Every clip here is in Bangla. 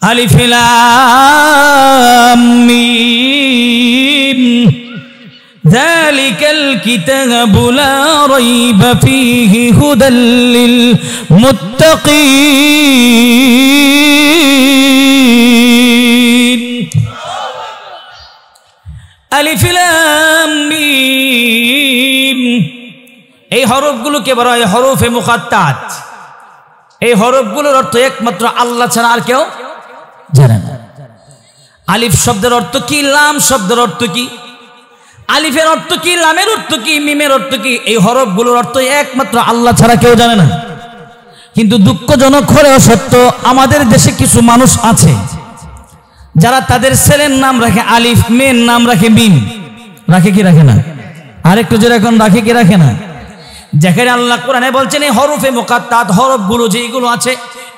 আলিফ লাম মিম যালিকাল কিতাবু লা রাইবা ফীহি হুদাল লিল মুত্তাকিন। আলিফ লাম মিম এই হরফগুলোকে বলা হয় হরফে মুকাত্তাত। এই হরফগুলোর অর্থ একমাত্র আল্লাহ ছাড়া আর কেউ জানে না। আলিফ শব্দের অর্থ কি, লাম শব্দের অর্থ কি, আলিফের অর্থ কি, লামের অর্থ কি, মিমের অর্থ কি, এই হরফগুলোর অর্থ একমাত্র আল্লাহ ছাড়া কেউ জানে না। কিন্তু দুঃখজনক হলেও সত্য, আমাদের দেশে কিছু মানুষ আছে যারা তাদের ছেলের নাম রাখে আলিফ, মেয়ের নাম রাখে মিম। রাখে কি রাখে না? আরেকটু জোরে এখন রাখে কি রাখে না? যেখানে আল্লাহ কোরআনে বলছেন এই হরফে মুকাত্তাত হরফগুলো যেগুলো আছে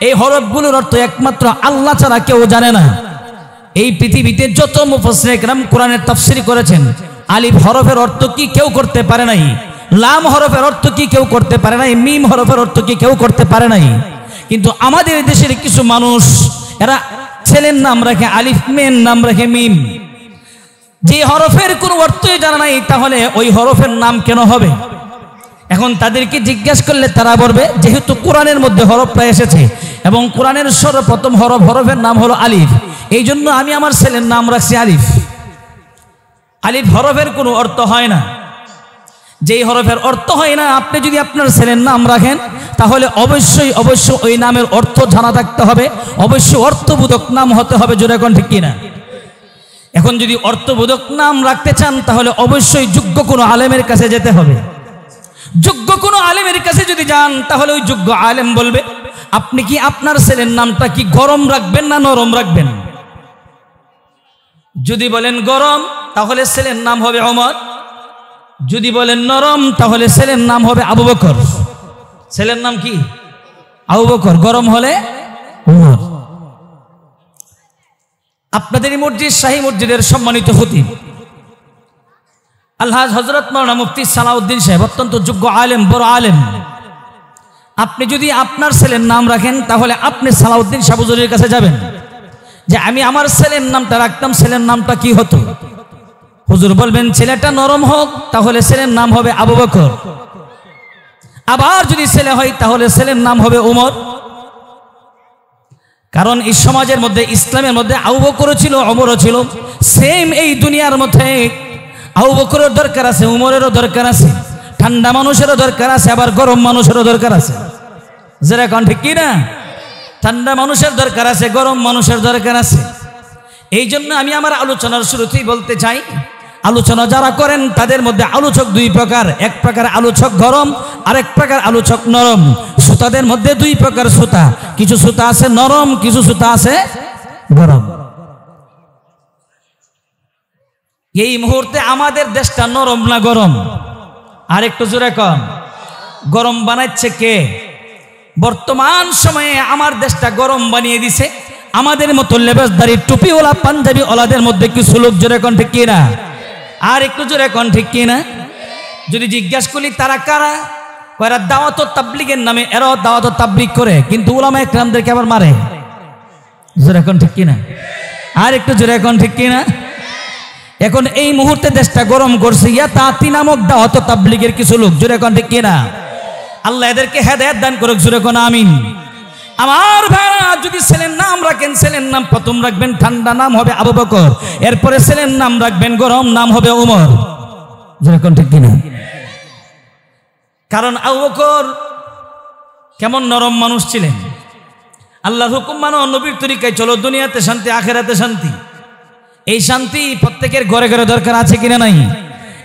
এই হরফগুলোর অর্থ একমাত্র আল্লাহ ছাড়া কেউ জানে না। এই পৃথিবীতে যত মুফাসসির ইকরাম কোরআনের তাফসীর করেছেন, আলিফ হরফের অর্থ কি কেউ করতে পারে নাই, লাম হরফের অর্থ কি কেউ করতে পারে নাই, মিম হরফের অর্থ কি কেউ করতে পারে নাই। কিন্তু আমাদের দেশের কিছু মানুষ এরা ছেলের নাম রাখে আলিফ, মেয়ের নাম রাখে মিম। যে হরফের কোনো অর্থই জানা নাই, তাহলে ওই হরফের নাম কেন হবে? এখন তাদেরকে জিজ্ঞাসা করলে তারা বলবে যেহেতু কোরআনের মধ্যে হরফটা এসেছে এবং কোরআনের সর্বপ্রথম হরফের নাম হলো আলিফ, এই জন্য আমি আমার ছেলের নাম রাখছি আলিফ। আলিফ হরফের কোনো অর্থ হয় না। যেই হরফের অর্থ হয় না, আপনি যদি আপনার ছেলের নাম রাখেন তাহলে অবশ্যই ওই নামের অর্থ জানা থাকতে হবে, অবশ্যই অর্থবোধক নাম হতে হবে। জোরে কোন ঠিক কিনা? এখন যদি অর্থবোধক নাম রাখতে চান তাহলে অবশ্যই যোগ্য কোনো আলেমের কাছে যেতে হবে। যোগ্য কোনো আলেমের কাছে যদি যান তাহলে ওই যোগ্য আলেম বলবে আপনি কি আপনার ছেলের নামটা কি গরম রাখবেন না নরম রাখবেন। যদি বলেন গরম তাহলে ছেলের নাম হবে ওমর, যদি বলেন নরম তাহলে ছেলের নাম হবে আবু বকর। ছেলের নাম কি? আবু বকর, গরম হলে ওমর। আপনাদের মসজিদ শাহী মসজিদের সম্মানিত খতিব আলহাজ হযরত মাওলানা মুফতি সালাউদ্দিন সাহেব অত্যন্ত যোগ্য আলেম, বড় আলেম। আপনি যদি আপনার ছেলের নাম রাখেন তাহলে আপনি সালাউদ্দিন সাহেব হুজুরের কাছে যাবেন যে আমি আমার ছেলের নামটা রাখতাম, ছেলের নামটা কি হতো? হুজুর বলবেন ছেলেটা নরম হোক তাহলে ছেলের নাম হবে আবু বকর, আবার যদি ছেলে হয় তাহলে ছেলের নাম হবে ওমর। কারণ এই সমাজের মধ্যে, ইসলামের মধ্যে আবু বকরও ছিল, ওমরও ছিল। সেম এই দুনিয়ার মধ্যে আবু বকরের দরকার আছে, উমরেরও দরকার আছে, ঠান্ডা মানুষেরও দরকার আছে, আবার গরম মানুষেরও দরকার আছে। যারা কোন ঠিক কি না? ঠান্ডা মানুষের দরকার আছে, গরম মানুষের দরকার আছে। এই জন্য আমি আমার আলোচনার শুরুতেই বলতে চাই, আলোচনা যারা করেন তাদের মধ্যে আলোচক দুই প্রকার। এক প্রকার আলোচক গরম, আরেক প্রকার আলোচক নরম। শ্রোতাদের মধ্যে দুই প্রকার শ্রোতা, কিছু শ্রোতা আছে নরম, কিছু শ্রোতা আছে গরম। এই মুহূর্তে আমাদের দেশটা নরম না গরম? আর একটু জোরে কন, গরম বানাচ্ছে কে? বর্তমান সময়ে আমার দেশটা গরম বানিয়ে দিছে আমাদের মতো লেবাসদারি টুপিওয়ালা পাঞ্জাবি ওলাদের মধ্যে কিছু লোক। জোরে কন ঠিক কিনা? আর একটু জোরে কন ঠিক কিনা? যদি জিজ্ঞাসা করি তারা কারা, এরা দাওয়াত ও তাবলীগের নামে এরাও দাওয়াত ও তাবলীগ করে, কিন্তু উলামায়ে কেরামদেরকে আবার মারে। জোরে কন ঠিক কিনা? আর একটু জোরে কন ঠিক কিনা? এখন এই মুহূর্তে দেশটা গরম করছে ইয়াতাতি নামক দাওয়াত ও তাবলীগের কিছু লোক। জোরে কোন ঠিক কিনা? আল্লাহ এদেরকে হেদায়েত দান করুক। জোরে কোন আমিন। আমার ভাইরা, যদি ছেলের নাম রাখেন, ছেলের নাম প্রথম রাখবেন ঠান্ডা, নাম হবে আবু বকর। এরপরে ছেলের নাম রাখবেন গরম, নাম হবে ওমর। জোরে কোন ঠিক কিনা? কারণ আবু বকর কেমন নরম মানুষ ছিলেন। আল্লাহর হুকুম মানো, নবীর তরিকায় চলো, দুনিয়াতে শান্তি আখিরাতে শান্তি। এই শান্তি প্রত্যেকের ঘরে ঘরে দরকার আছে কিনা নাই?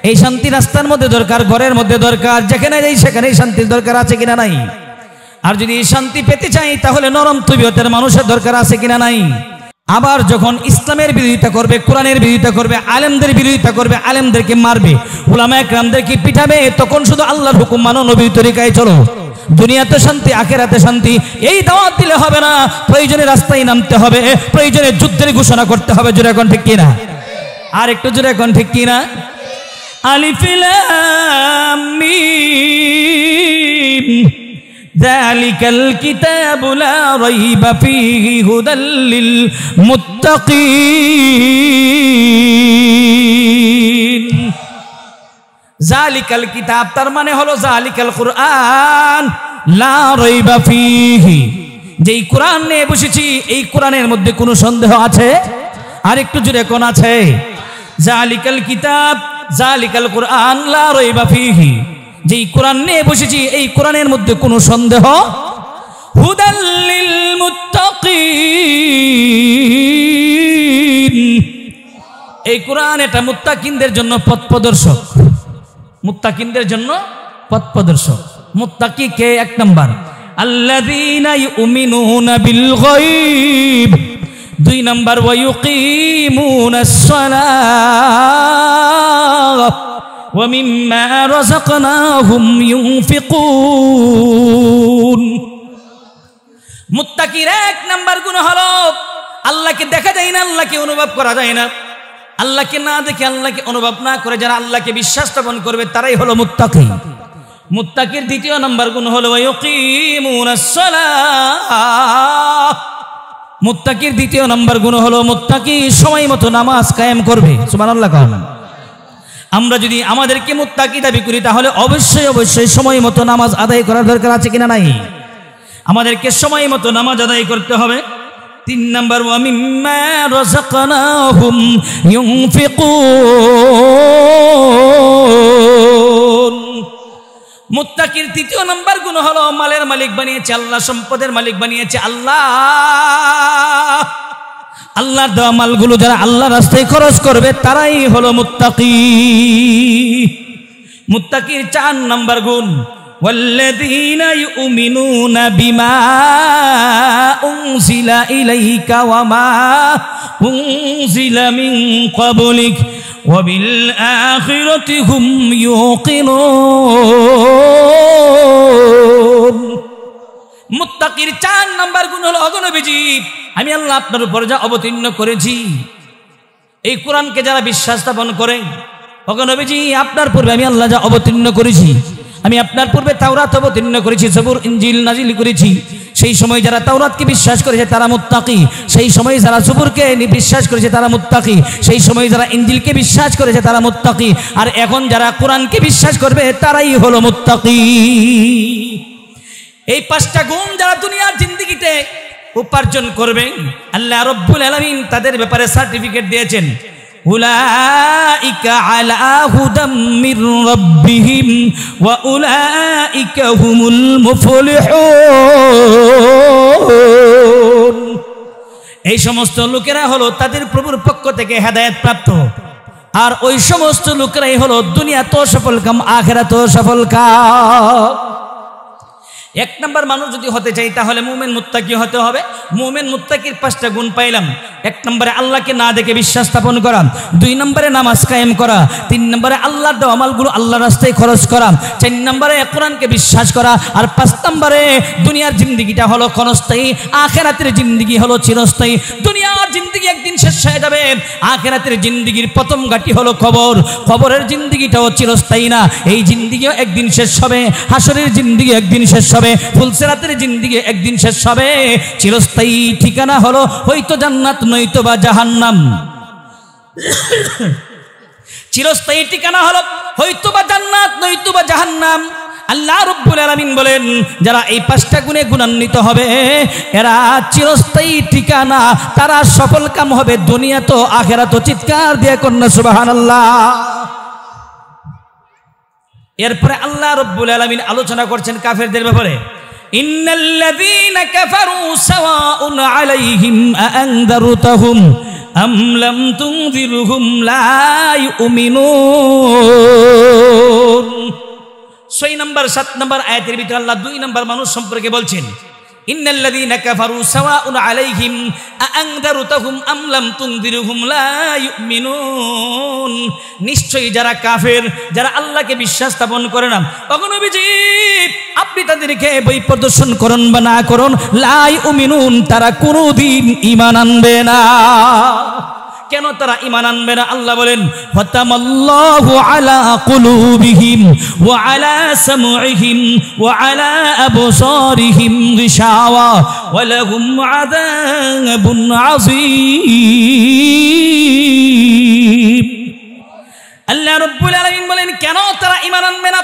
এই শান্তি রাস্তার মধ্যে দরকার, ঘরের মধ্যে দরকার, যেখানে যাই সেখানেই শান্তির দরকার আছে কিনা নাই? আর যদি এই শান্তি পেতে চাই তাহলে নরম তবিয়তের মানুষের দরকার আছে কিনা নাই? আবার যখন ইসলামের বিরোধিতা করবে, কোরআনের বিরোধিতা করবে, আলেমদের বিরোধিতা করবে, আলেমদেরকে মারবে, উলামায়ে কেরামদেরকে পিটাবে, তখন শুধু আল্লাহর হুকুম মানো, নবীর তরিকায় চলো, দুনিয়াতে শান্তি আখিরাতে শান্তি, এই দাওয়াত দিলে হবে না। প্রয়োজনে রাস্তায় নামতে হবে, প্রয়োজনে যুদ্ধের ঘোষণা করতে হবে। জোরে কোন ঠিক কিনা? আর একটু জোরে কোন ঠিক কিনা? আলিফ লাম মিম যালিকাল কিতাবু লা রাইবা ফীহি হুদাল লিল মুত্তাকিন। যালিকাল কিতাব তার মানে হলো যালিকাল কুরআন, লা রাইবা ফীহি, যেই কোরআন নিয়ে বসেছি এই কোরআনের মধ্যে কোনো সন্দেহ আছে? আর একটু জোরে কোন আছে? যালিকাল কিতাব, যালিকাল কুরআন, লা রাইবা ফীহি, যেই কোরআন নিয়ে বসেছি এই কোরআনের মধ্যে কোনো সন্দেহ, হুদাল লিল মুত্তাকিন, এই কোরআন এটা মুত্তাকিনদের জন্য পথ প্রদর্শক, মুত্তাকিনদের জন্য পথ প্রদর্শক। মুত্তাকি কে? এক নাম্বার আল্লাযীনা ইউমিনুনা বিল গায়ব, দুই নাম্বার ওয়া ইউকিমুনাস সালাহ ওয়া মিম্মা রাযাকনাহুম ইউনফিকুন। মুত্তাকির এক নাম্বার গুণ হলো আল্লাহকে দেখা যায় না, আল্লাহকে অনুভব করা যায় না, আল্লাহকে না দেখে আল্লাহকে অনুভব না করে যারা আল্লাহকে বিশ্বাস স্থাপন করবে তারাই হলো মুত্তাকি। মুত্তাকির দ্বিতীয় নাম্বার গুণ হলো ওয়া ইউকিমুনাস সালাহ, মুত্তাকির দ্বিতীয় নাম্বার গুণ হলো মুত্তাকি সময় মতো নামাজ কায়েম করবে। সুবহানাল্লাহ কাম। আমরা যদি আমাদেরকে মুত্তাকি দাবি করি তাহলে অবশ্যই অবশ্যই সময় মতো নামাজ আদায় করার দরকার আছে কিনা নাই? আমাদেরকে সময় মতো নামাজ আদায় করতে হবে। তিন নাম্বার ওয়া মিম্মা রাযাকনাহুম ইউনফিকুন। মুত্তাকির তৃতীয় নাম্বার গুণ হলো মালের মালিক বানিয়েছে আল্লাহ, সম্পদের মালিক বানিয়েছে আল্লাহ, আল্লাহর দেওয়া মালগুলো যারা আল্লাহ রাস্তায় খরচ করবে তারাই হলো মুত্তাকি। মুত্তাকির চার নাম্বার গুণ ওয়াল্লাযীনা ইউমিনুনা বিমা উনজিলা ইলাইকা ওয়া মা উনজিলা মিন ক্বাবলিক ওয়া বিল আখিরাতি হুম ইউকিনুন। মুত্তাকির চার নাম্বার গুণ হলো অগণবিজি আমি আল্লাহ আপনার উপর যা অবতীর্ণ করেছি এই কোরআনকে যারা বিশ্বাস স্থাপন করে, অগণবিজি আপনার পূর্বে আমি আল্লাহ যা অবতীর্ণ করেছি, আমি আপনার পূর্বে তাওরাত অবতীর্ণ করেছি, জবুর ইনজিল নাজিল করেছি, সেই সময় যারা তাওরাতকে বিশ্বাস করেছে তারা মুত্তাকি, সেই সময় যারা জবুরকে বিশ্বাস করেছে তারা মুত্তাকি, সেই সময় যারা ইনজিলকে বিশ্বাস করেছে তারা মুত্তাকি, আর এখন যারা কোরআনকে বিশ্বাস করবে তারাই হলো মুত্তাকি। এই পাঁচটা গুণ যারা দুনিয়ার জিন্দেগিতে উপার্জন করবে আল্লাহ রাব্বুল আলামিন তাদের ব্যাপারে সার্টিফিকেট দিয়েছেন, উলাইকা আলা হুদাম মির রাব্বিহিম ওয়া উলাইকা হুমুল মুফলিহুন। এই সমস্ত লোকেরা হলো তাদের প্রভুর পক্ষ থেকে হেদায়েত প্রাপ্ত, আর ওই সমস্ত লোকেরাই হলো দুনিয়া তো সফল কাম আখিরাত তো সফল কাম। এক নাম্বার মানুষ যদি হতে চাই তাহলে মুমিন মুত্তাকি হতে হবে। মুমিন মুত্তাকির পাঁচটা গুণ পাইলাম। এক নম্বরে আল্লাহকে না দেখে বিশ্বাস স্থাপন করা, দুই নম্বরে নামাজ কায়েম করা, তিন নম্বরে আল্লাহর দেওয়া আমলগুলো আল্লাহর রাস্তায় খরচ করা, চার নম্বরে কোরআনকে বিশ্বাস করা, আর পাঁচ নম্বরে দুনিয়ার জিন্দেগিটা হলো ক্ষণস্থায়ী, আখিরাতের জিন্দেগি হলো চিরস্থায়ী। দুনিয়ার জিন্দেগি একদিন শেষ হয়ে যাবে, আখিরাতের জিন্দেগির প্রথম ঘাঁটি হলো কবর, কবরের জিন্দেগিটাও চিরস্থায়ী না, এই জিন্দেগিও একদিন শেষ হবে, হাসরের জিন্দেগি একদিন শেষ হবে, ফুলসিরাতের জিন্দেগি একদিন শেষ হবে। চিরস্থায়ী ঠিকানা হলো হয়তো জান্নাত নয়তো বা জাহান্নাম। চিরস্থায়ী ঠিকানা হলো হয়তো বা জান্নাত নয়তো বা জাহান্নাম। আল্লাহ রাব্বুল আলামিন বলেন যারা এই পাঁচটা গুণে গুণান্বিত হবে এরা চিরস্থায়ী ঠিকানা, তারা সফল কাম হবে দুনিয়া তো আখিরাত তো। চিৎকার দিয়ে কন্যা সুবহানাল্লাহ। এরপরে আল্লাহ রাব্বুল আলামিন আলোচনা করছেন কাফেরদের ব্যাপারে, ইন্নাল্লাযীনা কাফারু সাওয়াউন আলাইহিম আ'আনযারতাহুম আম লাম তুনযিরহুম লা ইউমিনুন। 6 নম্বর 7 নম্বর আয়াতের ভিতরে আল্লাহ 2 নম্বর মানুষ সম্পর্কে বলছেন, ইন্নাল্লাযীনা কাফারু সাওয়াউন আলাইহিম আ'আনযারতাহুম আম লাম তুনযিরহুম লা ইউমিনুন। নিশ্চয়ই যারা কাফের, যারা আল্লাহকে বিশ্বাস স্থাপন করে না, তখন নবীজি আপনি তাদেরকে বই প্রদর্শন করুন বা না করুন, লা ইউমিনুন, তারা কোনোদিন ঈমান আনবে না। কেন তারা ঈমান আনবে না? আল্লাহ বলেন ফাতামাল্লাহু আলা কুলুবিহিম ওয়া আলা সামউহিম ওয়া আলা আবসারিহিম গিশাওয়া ওয়া লাহুম আযাবুন আযীম। আল্লাহ রাব্বুল আলামিন বলেন কেন তারা ঈমান আনবে না?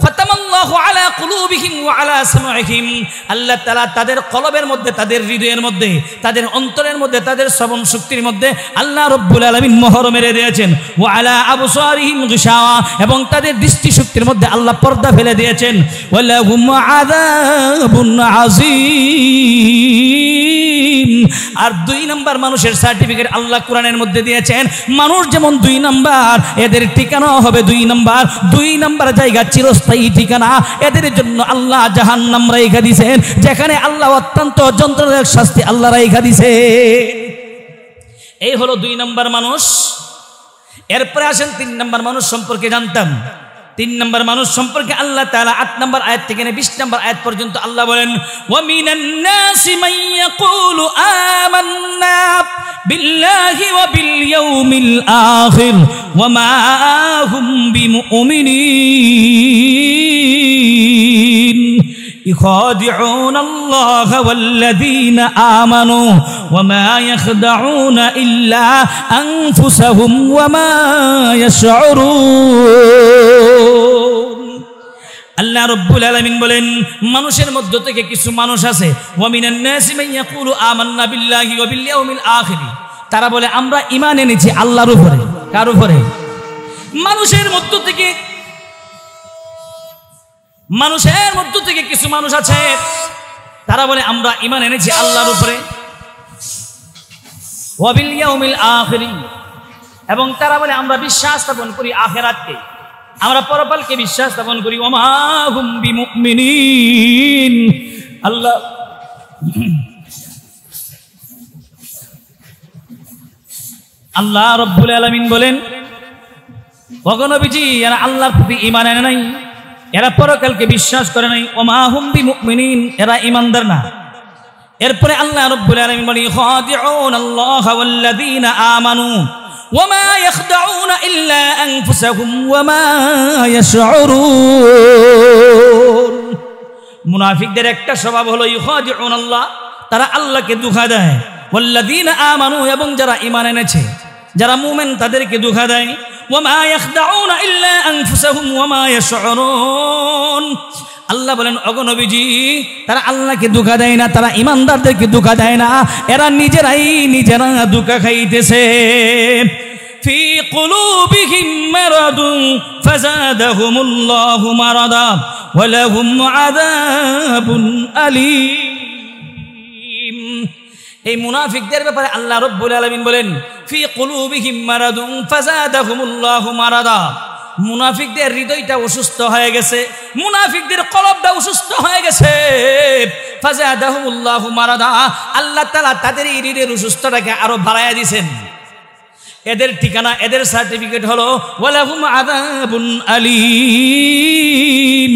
ফাতামাল্লাহু আলা কুলুবিহিম ওয়া আলা সামউহিম, আল্লাহ তাআলা তাদের কলবের মধ্যে, তাদের হৃদয়ের মধ্যে, তাদের অন্তরের মধ্যে, তাদের শ্রবণ শক্তির মধ্যে আল্লাহ রাব্বুল আলামিন মোহর মেরে দিয়েছেন। ওয়া আলা আবসারিহিম গিশাওয়া, এবং তাদের দৃষ্টি শক্তির মধ্যে আল্লাহ পর্দা ফেলে দিয়েছেন। ওয়া লাহুম আযাবুন আযীম। আর 2 নাম্বার মানুষের সার্টিফিকেট আল্লাহ কোরআনের মধ্যে দিয়েছেন। মানুষ যেমন 2 নাম্বার, এদের ঠিকানা হবে 2 নাম্বার। 2 নাম্বার জায়গা চিরস্থায়ী ঠিকানা। এদের জন্য আল্লাহ জাহান্নাম রাইখা দিয়েছেন, যেখানে আল্লাহ অত্যন্ত যন্ত্রণাদায়ক শাস্তি আল্লাহ রাইখা দিয়েছে। এই হলো 2 নাম্বার মানুষ। এরপরে আসেন 3 নাম্বার মানুষ সম্পর্কে জানতাম। 3 নাম্বার মানুষ সম্পর্কে আল্লাহ তাআলা 8 নাম্বার আয়াত থেকে 20 নাম্বার আয়াত পর্যন্ত আল্লাহ বলেন ওয়া মিনান নাসি মান ইয়াকুলু আমান্না বিল্লাহি ওয়া বিল ইয়াউমিল আখির ওয়া মা হুম বিমুমিনিন يخادعون الله والذين آمنوا وما يخدعون إلا أنفسهم وما يشعرون। আল্লাহ রাব্বুল আলামিন বলেন মানুষের মধ্য থেকে কিছু মানুষ আছে, ওয়া মিনান নাসি মান ইয়াকুলু আমান্না বিল্লাহি ওয়া বিল ইয়াউমিল আখির, তারা বলে আমরা ঈমান এনেছি আল্লাহর উপরে। কার উপরে? মানুষের মধ্য থেকে কিছু মানুষ আছে, তারা বলে আমরা ঈমান এনেছি আল্লাহর উপরে, ওয়া বিল ইয়াউমিল আখির, এবং তারা বলে আমরা বিশ্বাস স্থাপন করি আখিরাতকে, আমরা পরকালকে বিশ্বাস স্থাপন করি। ওয়া মা হুম বিমুমিনিন। আল্লাহ রাব্বুল আলামিন বলেন ওগো নবীজি, এরা আল্লাহর প্রতি ঈমান আনে নাই, এরা পরকালকে বিশ্বাস করে নাই। ওয়া মা হুম বিমুমিনিন, এরা ঈমানদার না। এরপরে আল্লাহ রাব্বুল আলামিন বলেন খাদিউন আল্লাহ ওয়াল্লাযীনা আমানু ওয়া মা ইয়াখদাউনা ইল্লা আনফুসাহুম ওয়া মা ইয়াশউরুন। মুনাফিকদের একটা স্বভাব হলো ইখাদিউন আল্লাহ, তারা আল্লাহকে ধোঁকা দেয়। ওয়াল্লাযীনা আমানু, এবং যারা ঈমান এনেছে, যারা মুমিন, তাদেরকে ধোঁকা দেয়। ওয়া মা ইয়াখদাউনা ইল্লা আনফুসাহুম ওয়া মা ইয়াশউরুন। আল্লাহ বলেন ওগো নবীজি, তারা আল্লাহকে ধোঁকা দেয় না, তারা ঈমানদারদেরকে ধোঁকা দেয় না, এরা নিজেরা ধোঁকা খাইতেছে। ফি কুলুবিহিম মারাদুন ফাযাদাহুমুল্লাহু মারাদা ওয়া লাহুম আযাবুন আলীম। এই মুনাফিকদের ব্যাপারে আল্লাহ রাব্বুল আলামিন বলেন ফি কুলুবিহিম মারাদুন ফাযাদাহুমুল্লাহু মারাদা। মুনাফিকদের হৃদয়টা অসুস্থ হয়ে গেছে, মুনাফিকদের কলবটা অসুস্থ হয়ে গেছে। ফাযাদাহুমুল্লাহু মারাদা, আল্লাহ তাআলা তাদের এই হৃদয়ের অসুস্থতাকে আরো বাড়ায়া দিয়েছেন। এদের ঠিকানা, এদের সার্টিফিকেট হলো ওয়ালাহুম আযাবুন আলীম।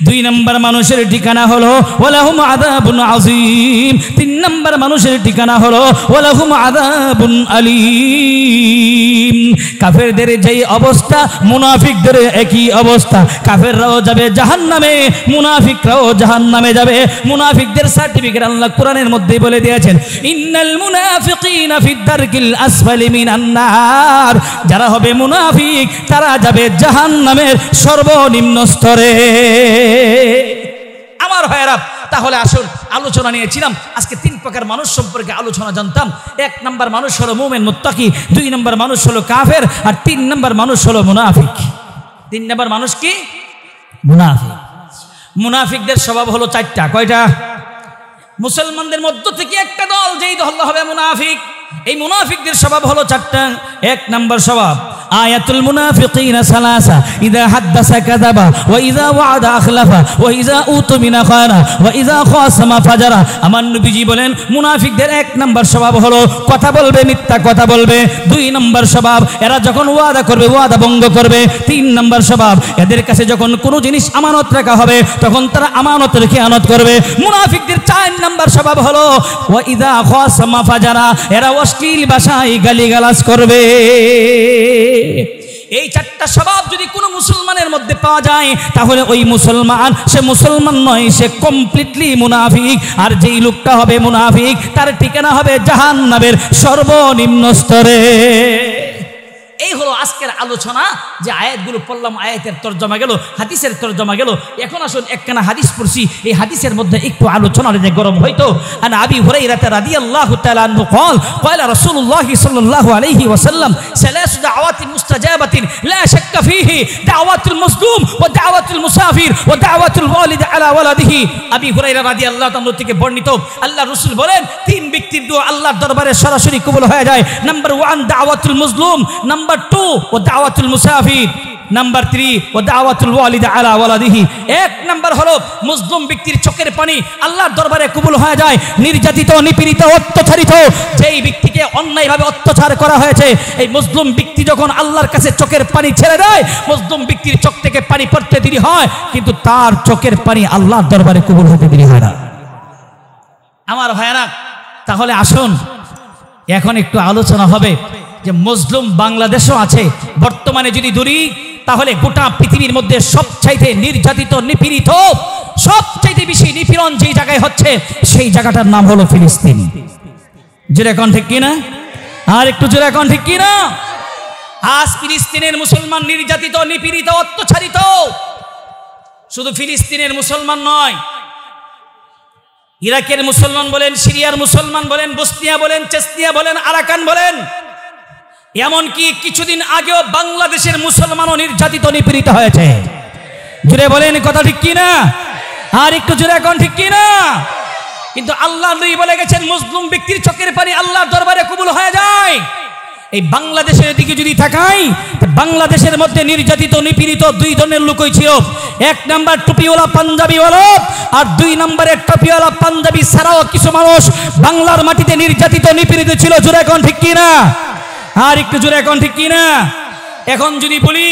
2 নাম্বার মানুষের ঠিকানা হলো ওয়ালাহুম আযাবুন আযীম। 3 নাম্বার মানুষের ঠিকানা হলো ওয়ালাহুম আযাবুন আলীম। কাফেরদের যেই অবস্থা, মুনাফিকদের একই অবস্থা। কাফেররাও যাবে জাহান্নামে, মুনাফিকরাও জাহান্নামে যাবে। মুনাফিকদের সার্টিফিকেট আল্লাহ কোরআনের মধ্যে বলে দিয়েছেন ইন্নাল মুনাফিকিনা ফিদ দারকিল আসফালি মিনান নার। যারা হবে মুনাফিক, তারা যাবে জাহান্নামের সর্বনিম্ন স্তরে। আমার ভাইয়েরা, তাহলে আসুন আলোচনা নিয়েছিলাম আজকে 3 প্রকার মানুষ সম্পর্কে আলোচনা জানতাম। 1 নাম্বার মানুষ হলো মুমিন মুত্তাকি, 2 নাম্বার মানুষ হলো কাফের, আর 3 নাম্বার মানুষ হলো মুনাফিক। 3 নাম্বার মানুষ কি? মুনাফিক। মুনাফিকদের স্বভাব হলো 4টা। কয়টা? মুসলমানদের মধ্য থেকে একটা দল, যেই দল হবে মুনাফিক। এই মুনাফিকদের স্বভাব হলো 4টা। 1 নাম্বার স্বভাব, আয়াতুল মুনাফিকিনা সালাসা ইযা হাদাসা কাযাবা ওয়া ইযা ওয়া'আদা আখলাফা ওয়া ইযা উতুমিনা খানা ওয়া ইযা খাসামা ফাজারা। আমার নবীজি বলেন মুনাফিকদের এক নাম্বার স্বভাব হলো কথা বলবে, মিথ্যা কথা বলবে। 2 নাম্বার স্বভাব, এরা যখন ওয়াদা করবে ওয়াদা ভঙ্গ করবে। 3 নাম্বার স্বভাব, এদের কাছে যখন কোনো জিনিস আমানত রাখা হবে তখন তারা আমানতের খেয়ানত করবে। মুনাফিকদের 4 নাম্বার স্বভাব হলো ওয়া ইযা খাসামা ফাজারা, এরা অশ্লীল ভাষায় গালিগালাজ করবে। এই 4টা স্বভাব যদি কোনো মুসলমানের মধ্যে পাওয়া যায় তাহলে ওই মুসলমান সে মুসলমান নয়, সে কমপ্লিটলি মুনাফিক। আর যেই লোকটা হবে মুনাফিক তার ঠিকানা হবে জাহান্নামের সর্বনিম্ন স্তরে। এই হলো আজকের আলোচনা। যে আয়াতগুলো পড়লাম, আয়াতের তরজমা গেল, হাদিসের তরজমা গেল। এখন আসুন একখানা হাদিস পড়ছি, এই হাদিসের মধ্যে একটু আলোচনার যে গরম হইতো। আন আবি হুরায়রা রাদিয়াল্লাহু তাআলা আনহু قال قال رسول الله صلى الله عليه وسلم ثلاث دعوات مستجابة لا شك فيه دعوة المظلوم ودعوة المسافر ودعوة الوالد على ولده। আবি হুরায়রা রাদিয়াল্লাহু তাআলা থেকে বর্ণিত, আল্লাহ রাসূল বলেন 3 ব্যক্তির দোয়া আল্লাহর দরবারে সরাসরি কবুল হয়ে যায়। নাম্বার 1 দাওয়াতুল মাজলুম, নাম্বার 2 ও দাওয়াতুল মুসাফির, নাম্বার 3 ও দাওয়াতুল ওয়ালিদ আলা ওয়ালাদিহি। 1 নাম্বার হলো মুসলিম ব্যক্তির চোখের পানি আল্লাহর দরবারে কবুল হয়ে যায়। নির্যাতিত, নিপীড়িত, অত্যাচারিত যেই ব্যক্তিকে অন্যায়ভাবে অত্যাচার করা হয়েছে, এই মুসলিম ব্যক্তি যখন আল্লাহর কাছে চোখের পানি ছেড়ে দেয়, মুসলিম ব্যক্তির চোখ থেকে পানি পড়তে দেরি হয় কিন্তু তার চোখের পানি আল্লাহর দরবারে কবুল হতে দেরি হয় না। আমার ভাইরা, তাহলে আসুন এখন একটু আলোচনা হবে যে মুসলিম বাংলাদেশও আছে। বর্তমানে যদি ধরি তাহলে গোটা পৃথিবীর মধ্যে সবচাইতে নির্যাতিত, নিপীড়িত, সবচাইতে বেশি নিপীড়ন যেই জায়গায় হচ্ছে সেই জায়গাটার নাম হলো ফিলিস্তিন। জোরে কোন ঠিক কিনা? আর একটু জোরে কোন ঠিক কিনা? আজ ফিলিস্তিনের মুসলমান নির্যাতিত, নিপীড়িত, অত্যাচারিত। শুধু ফিলিস্তিনের মুসলমান নয়, ইরাকের মুসলমান বলেন, সিরিয়ার মুসলমান বলেন, বসনিয়া বলেন, চেচনিয়া বলেন, আরাকান বলেন, এমনকি কিছুদিন আগেও বাংলাদেশের মুসলমানও নির্যাতিত, নিপীড়িত হয়েছে। জুড়ে বলেন কথা ঠিক কিনা? আর একটু জুড়ে এখন ঠিক কিনা? কিন্তু আল্লাহ নবী বলে গেছেন মুসলিম ব্যক্তির চোখের পানি আল্লাহর দরবারে কবুল হয়ে যায়। এই বাংলাদেশের দিকে যদি তাকাই, বাংলাদেশের মধ্যে নির্যাতিত, নিপীড়িত 2 ধরনের লোকই ছিল। 1 নাম্বার টুপিওয়ালা পাঞ্জাবিওয়ালা, আর 2 নম্বরের টুপিওয়ালা পাঞ্জাবি ছাড়াও কিছু মানুষ বাংলার মাটিতে নির্যাতিত, নিপীড়িত ছিল। জোরে এখন ঠিক কিনা? আর একটু জোরে এখন ঠিক কিনা? এখন যদি বলি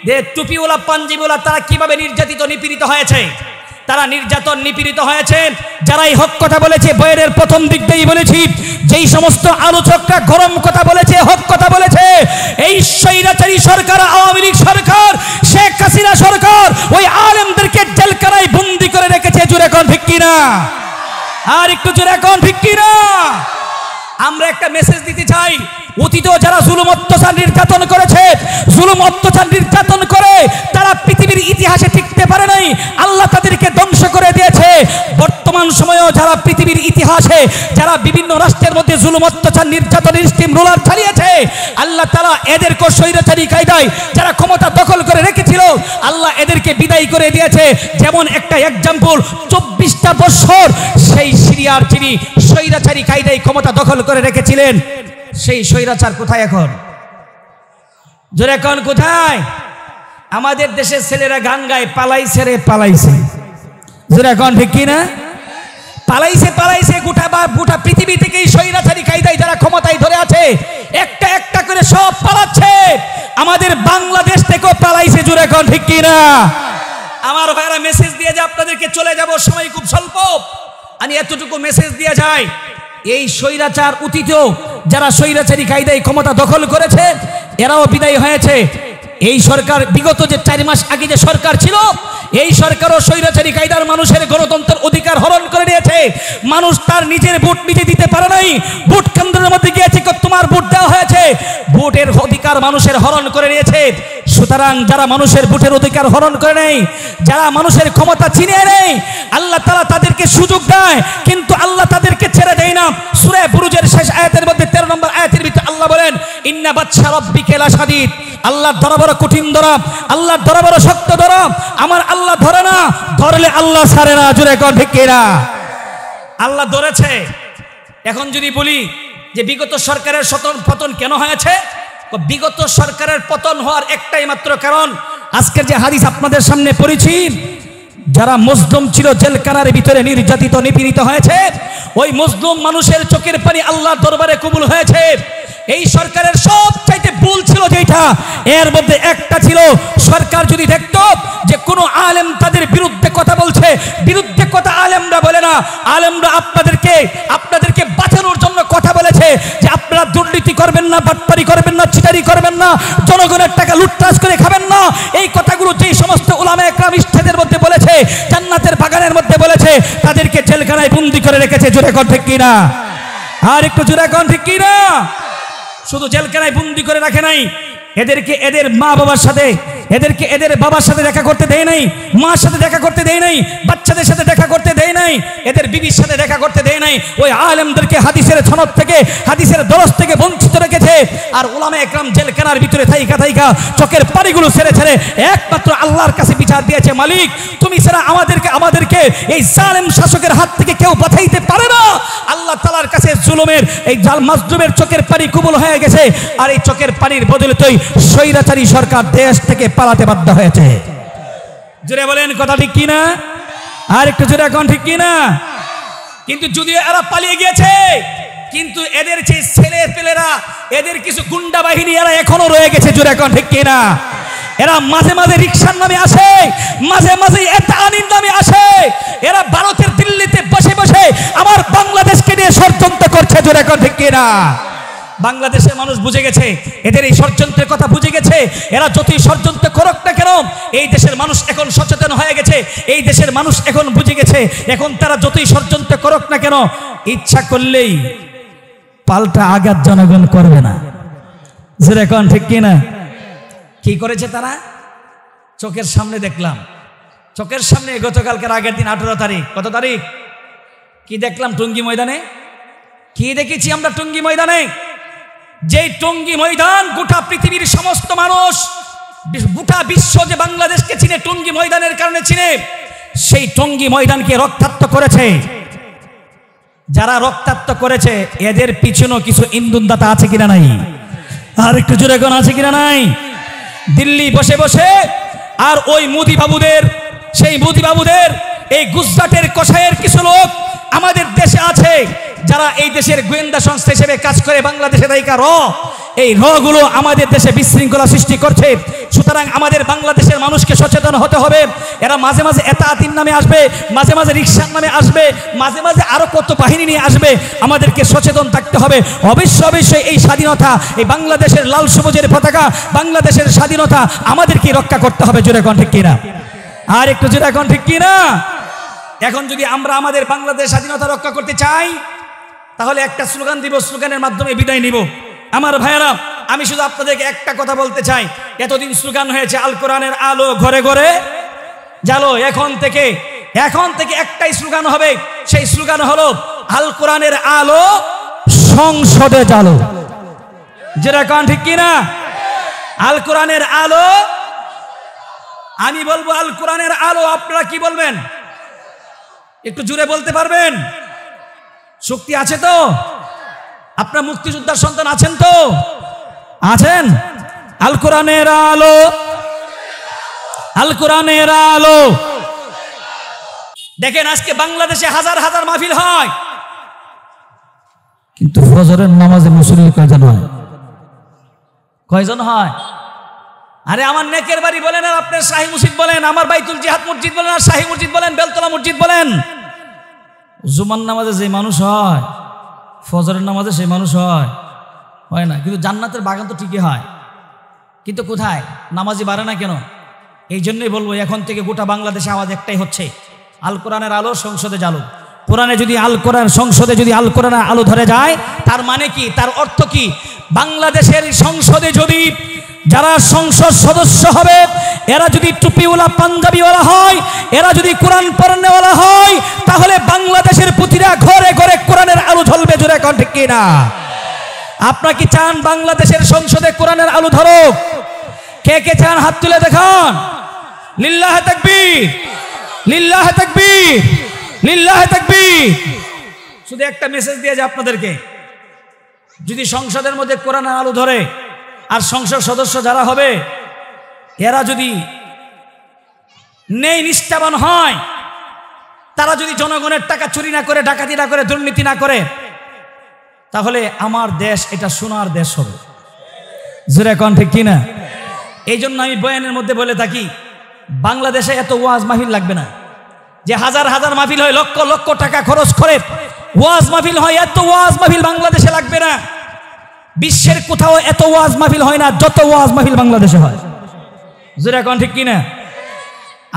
যে টুপিওয়ালা পাঞ্জাবিওয়ালা তারা কিভাবে নির্যাতিত, নিপীড়িত হয়েছে, তারা নির্যাতন, নিপীড়িত হয়েছেন যারা এই হক কথা বলেছে। বইয়ের প্রথম দিক দিয়েই বলেছি, যেই সমস্ত আলোচকরা গরম কথা বলেছে, হক কথা বলেছে, এই স্বৈরাচারী সরকার, আওয়ামী লীগ সরকার, শেখ হাসিনা সরকার ওই আলেমদেরকে জেলখানায় বন্দী করে রেখেছে। জোরে এখন ঠিক কিনা? আর একটু জোরে এখন ঠিক কিনা? আমরা একটা মেসেজ দিতে চাই, অতীতেও যারা জুলুম, অত্যাচার, নির্যাতন করেছে, জুলুম, অত্যাচার, নির্যাতন করে তারা পৃথিবীর ইতিহাসে টিকতে পারে নাই, আল্লাহ তাদেরকে ধ্বংস করে দিয়েছে। বর্তমান সময়েও যারা পৃথিবীর ইতিহাসে যারা বিভিন্ন রাষ্ট্রের মধ্যে জুলুম, অত্যাচার, নির্যাতন, স্টিম রোলার চালিয়েছে, আল্লাহ তাআলা এদেরকে স্বৈরাচারী কায়দায় যারা ক্ষমতা দখল করে রেখেছিল, আল্লাহ এদেরকে বিদায় করে দিয়েছে। যেমন একটা এক্সাম্পল, 24টা বছর সেই সিরিয়ার যিনি স্বৈরাচারী কায়দায় ক্ষমতা দখল করে রেখেছিলেন, সেই স্বৈরাচার কোথায় এখন? জোরে এখন কোথায়? আমাদের দেশের ছেলেরা গান গায়, পালাইছে রে পালাইছে। জোরে এখন ঠিক কিনা? পালাইছে, পালাইছে। গোটা পৃথিবী থেকে স্বৈরাচারী কায়দায় যারা ক্ষমতায় ধরে আছে একটা একটা করে সব পালাচ্ছে। আমাদের বাংলাদেশ থেকেও পালাইছে। জোরে এখন ঠিক কিনা? আমার ভাইরা মেসেজ দিয়ে যে আপনাদেরকে চলে যাব, সময় খুব স্বল্প, আমি এতটুকু মেসেজ দিয়ে যাই, এই স্বৈরাচার অতীতেও যারা স্বৈরাচারী কায়দায় ক্ষমতা দখল করেছে এরাও বিদায় হয়েছে। এই সরকার বিগত যে 4 মাস আগে যে সরকার ছিল, এই সরকারও স্বৈরাচারী কায়দার মানুষের গণতন্ত্রের অধিকার হরণ করে নিয়েছে। মানুষ তার নিজের ভোট নিজে দিতে পারে নাই, ভোট কেন্দ্রের মধ্যে গিয়েছে, তোমার ভোট দেওয়া হয়েছে, ভোটের অধিকার মানুষের হরণ করে নিয়েছে। সুতরাং যারা মানুষের ভোটের অধিকার হরণ করে নেই, যারা মানুষের ক্ষমতা চিনে নেই, আল্লাহ তাআলা তাদেরকে সুযোগ দেয় কিন্তু আল্লাহ তাদেরকে ছেড়ে দেয় না। সূরা বুরুজের শেষ আয়াতের মধ্যে 13 নম্বর আয়াতের ভিতরে আল্লাহ বলেন, ইন্না বাতশা রাব্বিকা লাশাদীদ, আল্লাহর ধরা বড় কঠিন ধরা, আল্লাহর ধরা বড় শক্ত ধরা। আমার আল্লাহ ধরে না, ধরলে আল্লাহ ছাড়ে না। জোরে কোন ঠিক কিনা? আল্লাহ ধরেছে। এখন যদি বলি যে বিগত সরকারের পতন কেন হয়েছে, বিগত সরকারের পতন হওয়ার একটাই মাত্র কারণ, আজকের যে হাদিস আপনাদের সামনে পড়েছি, যারা মজলুম ছিল জেলখানার ভিতরে নির্যাতিত নিপীড়িত হয়েছে, ওই মজলুম মানুষের চোখের পানি আল্লাহর দরবারে কবুল হয়েছে। এই সরকারের সবচাইতে ভুল ছিল যেটা, এর মধ্যে একটা ছিল, সরকার যদি দেখত যে কোনো আলেম তাদের বিরুদ্ধে কথা বলছে, বিরুদ্ধে কথা আলেমরা বলে না, আলেমরা আপনাদেরকে বাঁচানোর জন্য কথা বলেছে যে আপনারা দুর্নীতি করবেন না, বাটপারি করবেন না, চিটারি করবেন না, জনগণের টাকা লুটতরাজ করে খাবেন না, এই কথাগুলো যেই সমস্ত উলামায়ে কেরাম ইজতিহাদের মধ্যে বলেছে, জান্নাতের বাগানের মধ্যে বলেছে, তাদেরকে জেলখানায় বন্দী করে রেখেছে। জোরে কোন ঠিক কিনা? আর একটু জোরে কোন ঠিক কিনা? শুধু জেলখানায় বন্দী করে রাখে নাই, এদেরকে এদের মা বাবার সাথে, এদের বাবার সাথে দেখা করতে দেয় নাই, মার সাথে দেখা করতে দেয় নাই, বাচ্চাদের সাথে দেখা করতে দেয় নাই, এদের বিবির সাথে দেখা করতে দেয় নাই। ওই আলেমদেরকে হাদিসের সনদ থেকে, হাদিসের দরস থেকে বঞ্চিত রেখেছে। আর উলামায়ে কেরাম জেলখানার ভিতরে থাইকা চোখের পানিগুলো ছেড়ে একমাত্র আল্লাহর কাছে বিচার দিয়েছে, মালিক তুমি ছাড়া আমাদেরকে এই জালেম শাসকের হাত থেকে কেউ বাঁচাইতে পারে না। আল্লাহ তাআলার কাছে জুলুমের এই মাজলুমের চোখের পানি কবুল হয়ে গেছে। আর এই চোখের পানির বদলে তুই স্বৈরাচারী সরকার দেশ থেকে পালাতে বাধ্য হয়েছে। জোরে বলেন কথা ঠিক কিনা? আর একটু জোরে এখন ঠিক কিনা? কিন্তু যদিও এরা পালিয়ে গিয়েছে, কিন্তু এদের যে ছেলে পেলেরা, এদের কিছু গুন্ডা বাহিনী এরা এখনো রয়ে গেছে। জোরে এখন ঠিক কিনা? এরা মাঝে মাঝে রিকশার নামে আসে, মাঝে মাঝে এতানির নামে আসে। এরা ভারতের দিল্লিতে বসে বসে আমার বাংলাদেশকে নিয়ে ষড়যন্ত্র করছে। জোরে এখন ঠিক কিনা? বাংলাদেশের মানুষ বুঝে গেছে, এদের এই ষড়যন্ত্রের কথা বুঝে গেছে। এরা যতই ষড়যন্ত্র করুক না কেন, এই দেশের মানুষ এখন সচেতন হয়ে গেছে, এই দেশের মানুষ এখন বুঝে গেছে। এখন তারা যতই ষড়যন্ত্র করুক না কেন, ইচ্ছা করলেই পাল্টা আঘাত জনগণ করবে না। যেটা এখন ঠিক কিনা? কি করেছে তারা? চোখের সামনে দেখলাম, চোখের সামনে গতকালকের আগের দিন 18 তারিখ, কত তারিখ কি দেখলাম? টঙ্গী ময়দানে কি দেখেছি আমরা? টঙ্গী ময়দানে, যেই টঙ্গী ময়দান গোটা পৃথিবীর সমস্ত মানুষ, গোটা বিশ্ব যে বাংলাদেশকে চিনে টঙ্গী ময়দানের কারণে চিনে, সেই টঙ্গী ময়দানকে রক্তাক্ত করেছে। যারা রক্তাক্ত করেছে এদের পিছনেও কিছু ইন্ধনদাতা আছে কিনা নাই? আর একটু জোরে কোন আছে কিনা নাই? দিল্লি বসে বসে আর ওই মোদি বাবুদের, সেই মোদি বাবুদের এই গুজরাটের কসাইয়ের কিছু লোক আমাদের দেশে আছে, যারা এই দেশের গোয়েন্দা সংস্থা হিসেবে কাজ করে বাংলাদেশে দায়িকা এই গুলো আমাদের দেশে বিশৃঙ্খলা সৃষ্টি করছে। সুতরাং আমাদের বাংলাদেশের মানুষকে সচেতন হতে হবে। এরা মাঝে মাঝে এতাতির নামে আসবে, মাঝে মাঝে রিকশার নামে আসবে, মাঝে মাঝে আরো কত বাহিনী নিয়ে আসবে। আমাদেরকে সচেতন থাকতে হবে। অবশ্যই এই স্বাধীনতা, এই বাংলাদেশের লাল সবুজের পতাকা, বাংলাদেশের স্বাধীনতা আমাদেরকে রক্ষা করতে হবে। জোরে কোন ঠিক কিনা? আর একটু জোরে কোন ঠিক কিনা? এখন যদি আমরা আমাদের বাংলাদেশ স্বাধীনতা রক্ষা করতে চাই, তাহলে একটা স্লোগান দিব, স্লোগানের মাধ্যমে বিদায় নিব। আমার ভাইয়েরা, আমি শুধু আপনাদেরকে একটা কথা বলতে চাই। এতদিন স্লোগান হয়েছে আল কোরআনের আলো ঘরে ঘরে জালো, এখন থেকে একটাই স্লোগান হবে। সেই স্লোগান হলো আল কোরআনের আলো সংসদে জালো। যেটা কোন ঠিক কিনা? আল কোরআনের আলো, আমি বলবো আল কোরআনের আলো, আপনারা কি বলবেন? একটু জোরে বলতে পারবেন? শক্তি আছে তো? আপনার মুক্তিযোদ্ধার সন্তান আছেন তো? আছেন? আল কোরআনের আলো, আল কোরআনের আলো। দেখেন আজকে বাংলাদেশে হাজার হাজার মাহফিল হয়, কিন্তু ফজরের নামাজে মুসল্লি কয়জন হয়? কয়জন হয়? আরে আমার নেকের বাড়ি বলেন, আর আপনার শাহী মসজিদ বলেন, আমার বাইতুল জিহাদ মসজিদ বলেন, আর শাহী মসজিদ বলেন, বেলতলা মসজিদ বলেন, জুমার নামাজে যে মানুষ হয়, ফজরের নামাজে সেই মানুষ হয় না। কিন্তু জান্নাতের বাগান তো ঠিকই হয়, কিন্তু কোথায়? নামাজি বাড়ে না কেন? এই জন্যই বলবো, এখন থেকে গোটা বাংলাদেশে আওয়াজ একটাই হচ্ছে, আল কোরআনের আলো সংসদে জালো। কোরআনে যদি আল কোরআন সংসদে যদি আল কোরআনের আলো ধরে যায়, তার মানে কি? তার অর্থ কি? বাংলাদেশের সংসদে যদি যারা সংসদ সদস্য হবে, এরা যদি টুপিওয়ালা পাঞ্জাবিওয়ালা হয়, এরা যদি কোরআন পড়নেওয়ালা হয়, তাহলে বাংলাদেশের প্রতিটা ঘরে ঘরে কোরআনের আলো জ্বলবে। জোরে কোন ঠিক কিনা? আপনারা কি চান বাংলাদেশের সংসদে কোরআনের আলো ধরুক? কে কে চান হাত তুলে দেখান। লিল্লাহে তাকবীর, লিল্লাহে তাকবীর, লিল্লাহে তাকবীর। শুধু একটা মেসেজ দিয়ে যায় আপনাদেরকে, যদি সংসদের মধ্যে কোরআনের আলো ধরে, আর সংসদ সদস্য যারা হবে এরা যদি নেই নিষ্ঠাবান হয়, তারা যদি জনগণের টাকা চুরি না করে, ডাকাতি না করে, দুর্নীতি না করে, তাহলে আমার দেশ এটা সোনার দেশ হবে। জোরে কোন ঠিক কিনা? এই জন্য আমি বয়ানের মধ্যে বলে থাকি, বাংলাদেশে এত ওয়াজ মাহফিল লাগবে না। যে হাজার হাজার মাহফিল হয়, লক্ষ লক্ষ টাকা খরচ করে ওয়াজ মাহফিল হয়, এত ওয়াজ মাহফিল বাংলাদেশে লাগবে না। বিশ্বের কোথাও এত ওয়াজ মাহফিল হয় না যত ওয়াজ মাহফিল বাংলাদেশে হয়। জোরে কোন ঠিক কিনা?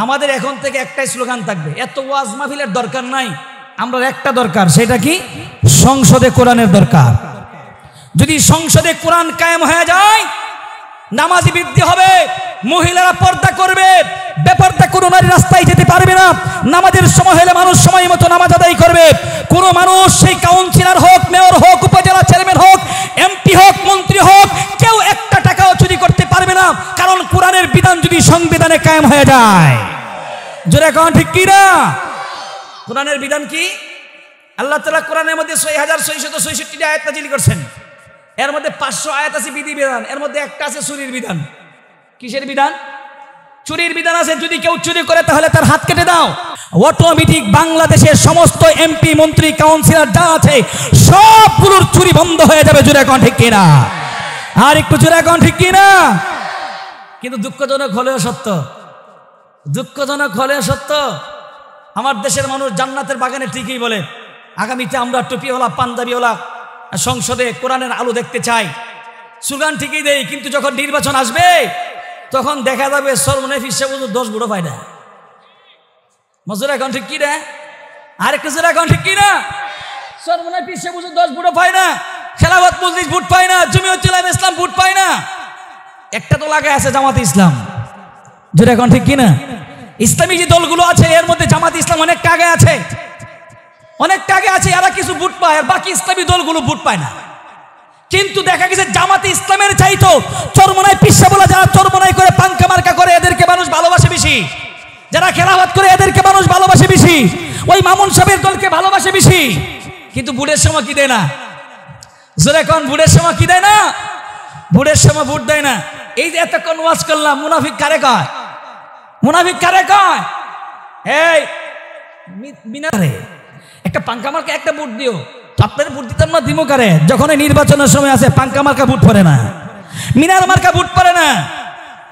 আমাদের এখন থেকে একটাই স্লোগান থাকবে, এত ওয়াজ মাহফিলের দরকার নাই, আমরা একটা দরকার, সেটা কি? সংসদে কোরআনের দরকার। যদি সংসদে কোরআন কায়েম হয়ে যায়, নামাজি বৃদ্ধি হবে, মহিলারা পর্দা করবে, বেপর্দা কোনো নারী রাস্তায় যেতে পারবে না, নামাজের সময় হলে মানুষ সময় মতো নামাজ আদায় করবে। কোনো মানুষ সেই কাউন্সিলর হোক, মেয়র হোক, উপজেলা চেয়ারম্যান হোক, এমপি হোক, মন্ত্রী হোক, কেউ একটা টাকাও চুরি করতে পারবে না, কারণ কোরআনের বিধান যদি সংবিধানে কায়েম হয়ে যায়। জোরে কোন ঠিক কি না? কোরআনের বিধান কি? আল্লাহ তাআলা কোরআনের মধ্যে 6666 আয়াত নাযিল করছেন। এর মধ্যে 500 আয়াত আছে বিধি বিধান, এর মধ্যে একটা আছে চুরির বিধান। কিসের বিধান? চুরির বিধান আছে, যদি কেউ চুরি করে তাহলে তার হাত কেটে দাও। অটোমেটিক বাংলাদেশের সমস্ত এমপি, মন্ত্রী, কাউন্সিলর যা আছে সবগুলোর চুরি বন্ধ হয়ে যাবে। জোরে কোন ঠিক কিনা? আর একটু জোরে কোন ঠিক কিনা? কিন্তু দুঃখজনক হলেও সত্য, দুঃখজনক হলেও সত্য, আমার দেশের মানুষ জান্নাতের বাগানে ঠিকই বলে আগামীতে আমরা টুপিওয়ালা, পাঞ্জাবিওয়ালা সংসদে কোরআনের আলো দেখতে চাই, স্লোগান ঠিকই দেই, কিন্তু যখন নির্বাচন আসবে তখন দেখা যাবে সর্বনাশ হিসেবে 10 বুড়ো পায় না। মজুর এখন ঠিক কি রে? আরেকটা জোর এখন ঠিক কি না? সর্বনাশ হিসেবে 10 বুড়ো পায় না, খেলাফত মজলিস ভোট পায় না, জমিয়ত উলামায়ে ইসলাম ভোট পায় না, একটা তো লাগায় আছে জামাতে ইসলাম। জোর এখন ঠিক কি না? ইসলামী যে দলগুলো আছে এর মধ্যে জামাতে ইসলাম অনেকটা আগে আছে, অনেকটা আগে আছে, এরা কিছু ভোট পায় আর বাকি ইসলামী দলগুলো ভোট পায় না। কিন্তু দেখা গেছে জামাতে ইসলামের চাইতো চরমনায় পিসা বলা, যারা চরমনায় করে পাঙ্কা মার্কা করে এদেরকে মানুষ ভালোবাসে বেশি, যারা খেলাফত করে এদেরকে মানুষ ভালোবাসে বেশি, ওই মামুন সাহেবের দলকে ভালোবাসে বেশি। কিন্তু ভোটের সময় কি দেয় না? জোরে কোন ভোটের সময় কি দেয় না? ভোটের সময় ভোট দেয় না। এই যে এতক্ষণ ওয়াজ করলাম, মুনাফিক কারে কয়? মুনাফিক কারে কয়? এই মিনারে একটা পাঙ্কা মার্কা একটা ভোট দিও, আপনার ভোট দিতাম না, দিমো কারে? যখন নির্বাচনের সময় আছে পাঙ্কা মার্কা ভোট পড়ে না, মিনার মার্কা ভোট পড়ে না।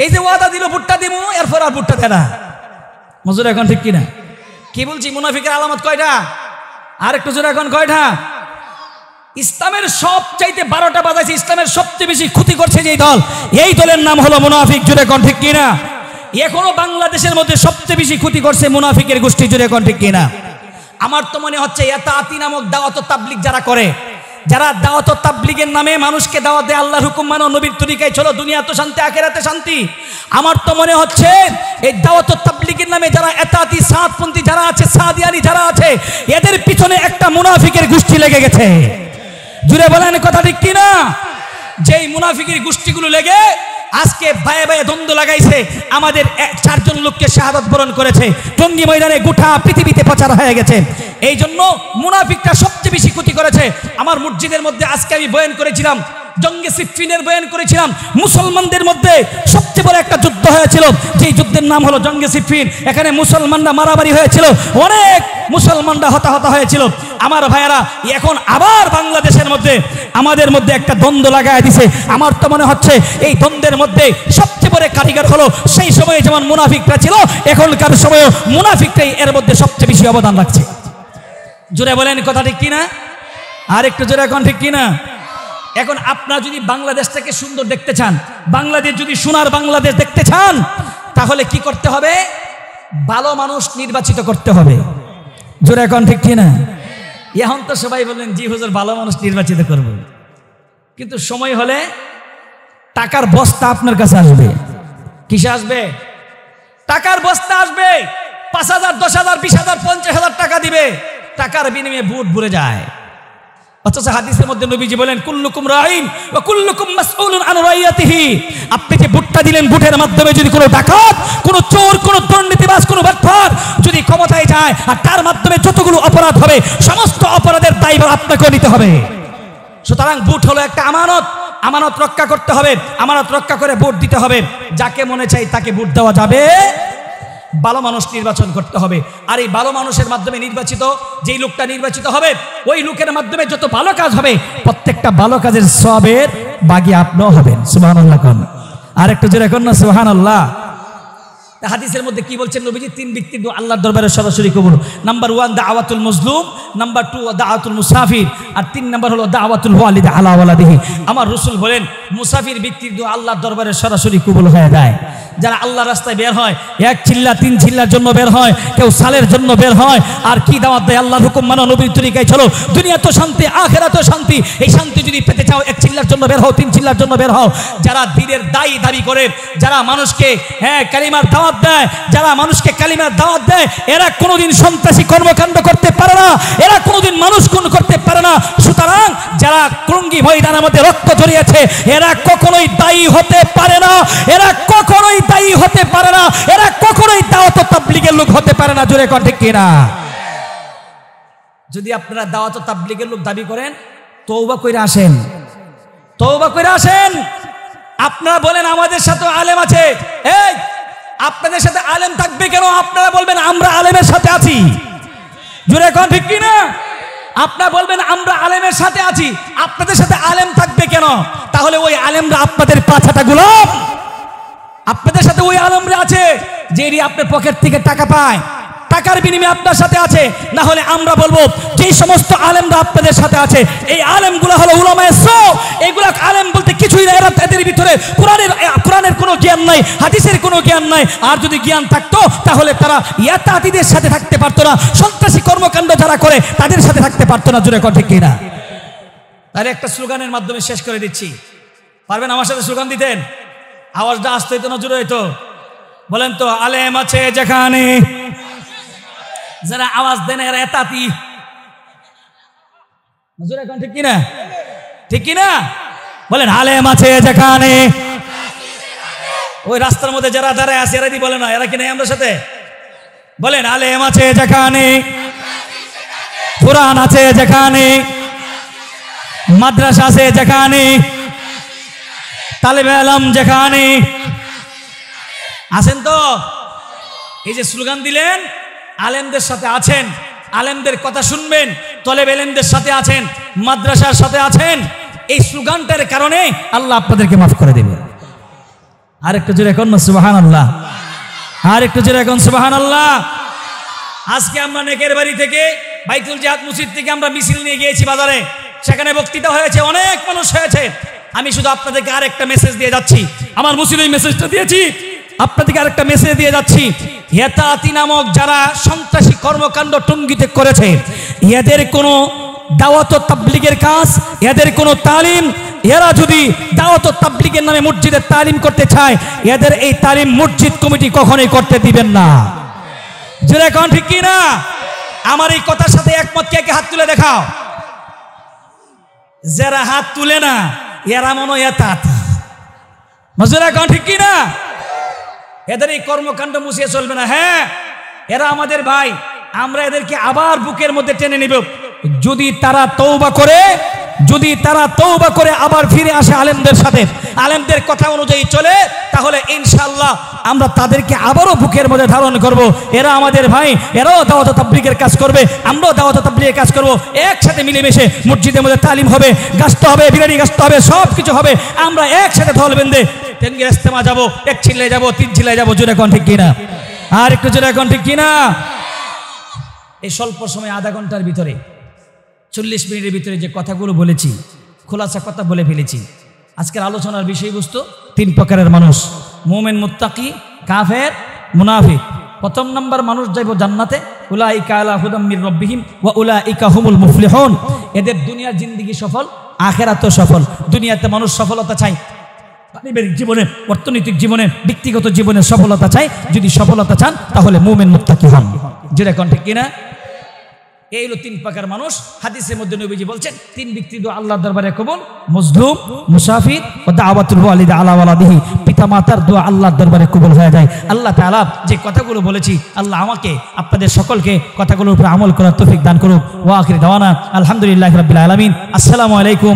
এই যে ওয়াদা দিল ভোটটা দিমু, এরপর আর ভোটটা দেয় না। মজুর এখন ঠিক কিনা? কি বলছি? মুনাফিকের আলামত কয়টা? আর একটু জোরে এখন কয়টা? ইসলামের সবচাইতে 12টা বাজাইছে, ইসলামের সবচেয়ে বেশি ক্ষতি করছে যেই দল, এই দলের নাম হলো মুনাফিক। জোরে এখন ঠিক কিনা? এখনো বাংলাদেশের মধ্যে সবচেয়ে বেশি ক্ষতি করছে মুনাফিকের গোষ্ঠী। জোরে এখন ঠিক কিনা? আমার তো মনে হচ্ছে এতাআতি নামক দাওয়াত ও তাবলীগ যারা করে, যারা দাওয়াত ও তাবলীগের নামে মানুষকে দাওয়াত দেয় আল্লাহর হুকুম মানো, নবীর তরিকায় চলো, দুনিয়া তো শান্তি, আখিরাতে শান্তি, আমার তো মনে হচ্ছে এই দাওয়াত ও তাবলীগের নামে যারা এতাআতি সাদপন্থী যারা আছে, সাদিয়ানি যারা আছে, এদের পিছনে একটা মুনাফিকের গোষ্ঠী লেগে গেছে। জুড়ে বলেন কথা ঠিক কিনা? যেই মুনাফিকের গোষ্ঠীগুলো লেগে আজকে বায়ে বায়ে দ্বন্দ্ব লাগাইছে, আমাদের 4 জন লোককে শাহাদাত বরণ করেছে, টঙ্গী ময়দানে গোটা পৃথিবীতে প্রচার হয়ে গেছে। এই জন্য মুনাফিকটা সবচেয়ে বেশি ক্ষতি করেছে। আমার মসজিদের মধ্যে আজকে আমি বয়ান করেছিলাম, জঙ্গে সিফফিনের বয়ান করেছিলাম। মুসলমানদের মধ্যে সবচেয়ে বড় একটা যুদ্ধ হয়েছিল, যেই যুদ্ধের নাম হলো জঙ্গে সিফফিন। এখানে মুসলমানরা মারামারি হয়েছিল, অনেক মুসলমানরা হতাহত হয়েছিল। আমার ভাইয়েরা, এখন আবার বাংলাদেশের মধ্যে আমাদের মধ্যে একটা দ্বন্দ্ব লাগায় দিছে। আমার তো মনে হচ্ছে এই দ্বন্দ্বের মধ্যে সবচেয়ে বড় কারিগর হলো, সেই সময়ে যেমন মুনাফিকরা ছিল, এখনকার সময়ে মুনাফিকরাই এর মধ্যে সবচেয়ে বেশি অবদান রাখছে। জোরে বলেন কথা ঠিক কিনা? আর একটু জোরে এখন ঠিক কিনা? এখন আপনারা যদি বাংলাদেশটাকে সুন্দর দেখতে চান, বাংলাদেশ যদি সোনার বাংলাদেশ দেখতে চান, তাহলে কি করতে হবে? ভালো মানুষ নির্বাচিত করতে হবে। জোরে এখন ঠিক কিনা? এখন তো সবাই বললেন জি হুজুর ভালো মানুষ নির্বাচিত করব, কিন্তু সময় হলে টাকার বস্তা আপনার কাছে আসবে। কিসে আসবে? টাকার বস্তা আসবে। 5,000, 10,000, 20,000, 50,000 টাকা দিবে, টাকার বিনিময়ে বুট ভরে যায়। অথচ হাদিসের মধ্যে নবীজি বলেন কুল্লুকুম রাইন ওয়া কুল্লুকুম মাসউলুন আন রাইয়াতিহি। আপনি যে বুটটা দিলেন, বুটের মাধ্যমে যদি কোনো ডাকাত, কোনো চোর, কোনো দুর্নীতিবাজ, কোনো বাটপার যদি ক্ষমতায় যায়, আর তার মাধ্যমে যতগুলো অপরাধ হবে, সমস্ত অপরাধের দায়ভার আপনাকে নিতে হবে। সুতরাং বুট হলো একটা আমানত। আমানত রক্ষা করতে হবে, আমানত রক্ষা করে ভোট দিতে হবে। যাকে মনে চাই তাকে ভোট দেওয়া যাবে, ভালো মানুষ নির্বাচন করতে হবে। আর এই ভালো মানুষের মাধ্যমে নির্বাচিত যেই লোকটা নির্বাচিত হবে, ওই লোকের মাধ্যমে যত ভালো কাজ হবে, প্রত্যেকটা ভালো কাজের সওয়াবের ভাগী আপনিও হবেন। সুবহানাল্লাহ কোন আর একটু জোরে কোন না সুবহানাল্লাহ। হাদিসের মধ্যে কি বলছেন নবীজি? 3 ব্যক্তির দোয়া আল্লাহর দরবারে সরাসরি কবুল। নাম্বার 1 দাওয়াতুল মাজলুম, নাম্বার 2 দাওয়াতুল মুসাফির, আর 3 নাম্বার হলো দাওয়াতুল ওয়ালিদ আলা ওয়ালাদিহি। আমার রাসূল বলেন মুসাফির ব্যক্তির দোয়া আল্লাহর দরবারে সরাসরি কবুল হয়ে যায়। যারা আল্লাহর রাস্তায় বের হয়, 1 চিল্লা 3 চিল্লার জন্য বের হয়, কেউ সালের জন্য বের হয়, আর কি দাওয়াত দেয়? আল্লাহর হুকুম মানো, নবীর তরিকায় চলো, দুনিয়া তো শান্তি, আখিরাতেও শান্তি। এই শান্তি যদি পেতে চাও 1 চিল্লার জন্য বের হও, 3 চিল্লার জন্য বের হও। যারা দ্বীনের দাবি করে, যারা মানুষকে কালিমার দাওয়াত দেয়, যারা মানুষকে কালিমার দাওয়াত দেয়, এরা কোনোদিন সন্ত্রাসী কর্মকাণ্ড করতে পারে না, এরা কোনোদিন মানুষ খুন করতে পারে না। সুতরাং যারা টঙ্গী ময়দানের মধ্যে রক্ত ঝরিয়েছে, এরা কখনোই দায়ী হতে পারে না, এরা কখনোই দায়ী হতে পারে না, এরা কখনোই দাওয়াত ও তাবলীগের লোক হতে পারে না। জোরে কথা ঠিক কিনা? যদি আপনারা দাওয়াত ও তাবলীগের লোক দাবি করেন, তওবা কইরা আসেন, তওবা কইরা আসেন। আপনারা বলেন আমাদের সাথে আলেম আছে, এই আপনাদের সাথে আলেম থাকবে কেন? আপনারা বলবেন আমরা আলেমের সাথে আছি। জোরে কোন ঠিক কিনা? আপনারা বলবেন আমরা আলেমের সাথে আছি, আপনাদের সাথে আলেম থাকবে কেন? তাহলে ওই আলেমরা আপনাদের পাছাটা গোলাম, আপনাদের সাথে ওই আলেমরা আছে যেই আপনার পকেট থেকে টাকা পায়, টাকার বিনিময়ে আপনার সাথে আছে। না হলে আমরা বলবো যে সমস্ত আলেমরা আপনাদের সাথে আছে, এই আলেমগুলো হলো উলামায়ে সু। এগুলা আলেম বলতে কিছুই না, এদের ভিতরে কোরআনের কোনো জ্ঞান নাই, হাদিসের কোনো জ্ঞান নাই। আর যদি জ্ঞান থাকতো তাহলে তারা ইয়াতাতিদের সাথে থাকতে পারতো না, সন্ত্রাসী কর্মকাণ্ড যারা করে তাদের সাথে থাকতে পারতো না। জোরে কথা ঠিক কিনা? তাহলে একটা স্লোগানের মাধ্যমে শেষ করে দিচ্ছি, পারবেন আমার সাথে স্লোগান দিতেন? আওয়াজটা আসতে হইতো না জোরে হইতো? বলেন তো, আলেম আছে যেখানে, যারা আওয়াজ দেন এরা এতাতি। জোরে কোন ঠিক কিনা? ঠিক কিনা? বলেন আলেম আছে যেখানে। ওই রাস্তার মধ্যে যারা দাঁড়ায় আছে এরা দি বলে না, এরা কি নাই আমাদের সাথে? বলেন আলেম আছে যেখানে, কোরআন আছে যেখানে, মাদ্রাসা আছে যেখানে, তালেবে ইলম যেখানে আছেন। তো এই যে স্লোগান দিলেন, আলেমদের সাথে আছেন, আলেমদের কথা শুনবেন, তলেব ইলমদের সাথে আছেন, মাদ্রাসার সাথে আছেন, এই স্লোগানটার কারণে আল্লাহ আপনাদেরকে মাফ করে দেবে। আর একটু জোরে এখন সুবহানাল্লাহ, আর একটু জোরে এখন সুবহানাল্লাহ। আজকে আমরা নেকের বাড়ি থেকে, বাইতুল জিহাদ মসজিদ থেকে আমরা মিছিল নিয়ে গিয়েছি বাজারে, সেখানে বক্তৃতা হয়েছে, অনেক মানুষ হয়েছে। আমি শুধু আপনাদেরকে আরেকটা মেসেজ দিয়ে যাচ্ছি, আমার মসজিদে এই মেসেজটা দিয়েছি, আপনাদেরকে আরেকটা মেসেজ দিয়ে যাচ্ছি। হেতাতি নামক যারা সন্ত্রাসী কর্মকাণ্ড টঙ্গীতে করেছে, এদের কোনো দাওয়াত ও তাবলীগের কাজ, এদের কোনো তালিম, এরা যদি দাওয়াত ও তাবলীগের নামে মসজিদের তালিম করতে চায়, এদের এই তালিম মসজিদ কমিটি কখনোই করতে দিবেন না। জোরে কোন ঠিক কি না? আমার এই কথার সাথে একমত কে কে হাত তুলে দেখাও। যারা হাত তুলে না এরা মনে হয় এতাতি। জোরে কোন ঠিক কি না? এদের এই কর্মকাণ্ড মুছিয়ে চলবে না। হ্যাঁ, এরা আমাদের ভাই, আমরা এদেরকে আবার বুকের মধ্যে টেনে নিব। যদি তারা তওবা করে, যদি তারা তওবা করে আবার ফিরে আসে আলেমদের সাথে, আলেমদের কথা অনুযায়ী চলে, তাহলে ইনশাআল্লাহ আমরা তাদেরকে আবারও বুকের মধ্যে ধারণ করব। এরা আমাদের ভাই, এরাও দাওয়াত ও তাবলীগের কাজ করবে, আমরাও দাওয়াত ও তাবলীগের কাজ করব। একসাথে মিলেমিশে মসজিদের মধ্যে তালিম হবে, গাছতে হবে, বিরিয়ানি গাছতে হবে, সব কিছু হবে। আমরা একসাথে দল বেঁধে টেঙ্গির ইস্তেমা যাবো, 1 চিল্লায় যাবো, 3 চিল্লায় যাবো। জোরে কোন ঠিক কিনা? আর একটু জোরে কোন ঠিক কিনা? এই স্বল্প সময় আধা ঘন্টার ভিতরে 40 মিনিটের ভিতরে যে কথাগুলো বলেছি, খোলাসা কথা বলে ফেলেছি। আজকের আলোচনার বিষয়বস্তু 3 প্রকারের মানুষ: মুমিন, মুত্তাকি, কাফের, মুনাফিক। প্রথম নাম্বার মানুষ যাইব জান্নাতে, উলাইকা আলা হুদাম মির রাব্বিহিম ওয়া উলাইকা হুমুল মুফলিহুন। এদের দুনিয়ার জিন্দেগি সফল, আখিরাতেও সফল। দুনিয়াতে মানুষ সফলতা চায়, পারিবারিক জীবনে, অর্থনৈতিক জীবনে, ব্যক্তিগত জীবনে সফলতা চায়। যদি সফলতা চান তাহলে মুমিন, মুত্তাকি হন। যেটা কোন ঠিক কিনা? এই হলো 3 প্রকার মানুষ। হাদিসের মধ্যে নবীজি বলছেন 3 ব্যক্তি দোয়া আল্লাহর দরবারে কবুল: মজলুম, মুসাফির ও দাওয়াতুল ওয়ালিদ আলা ওয়ালাদিহি। পিতা মাতার দোয়া আল্লাহর দরবারে কবুল হয়ে যায়। আল্লাহ তাআলা যে কথাগুলো বলেছি, আল্লাহ আমাকে আপনাদের সকলকে কথাগুলোর উপর আমল করার তৌফিক দান করুক। ওয়া আখির দাওয়ানা আলহামদুলিল্লাহি রাব্বিল আলামিন। আসসালামু আলাইকুম।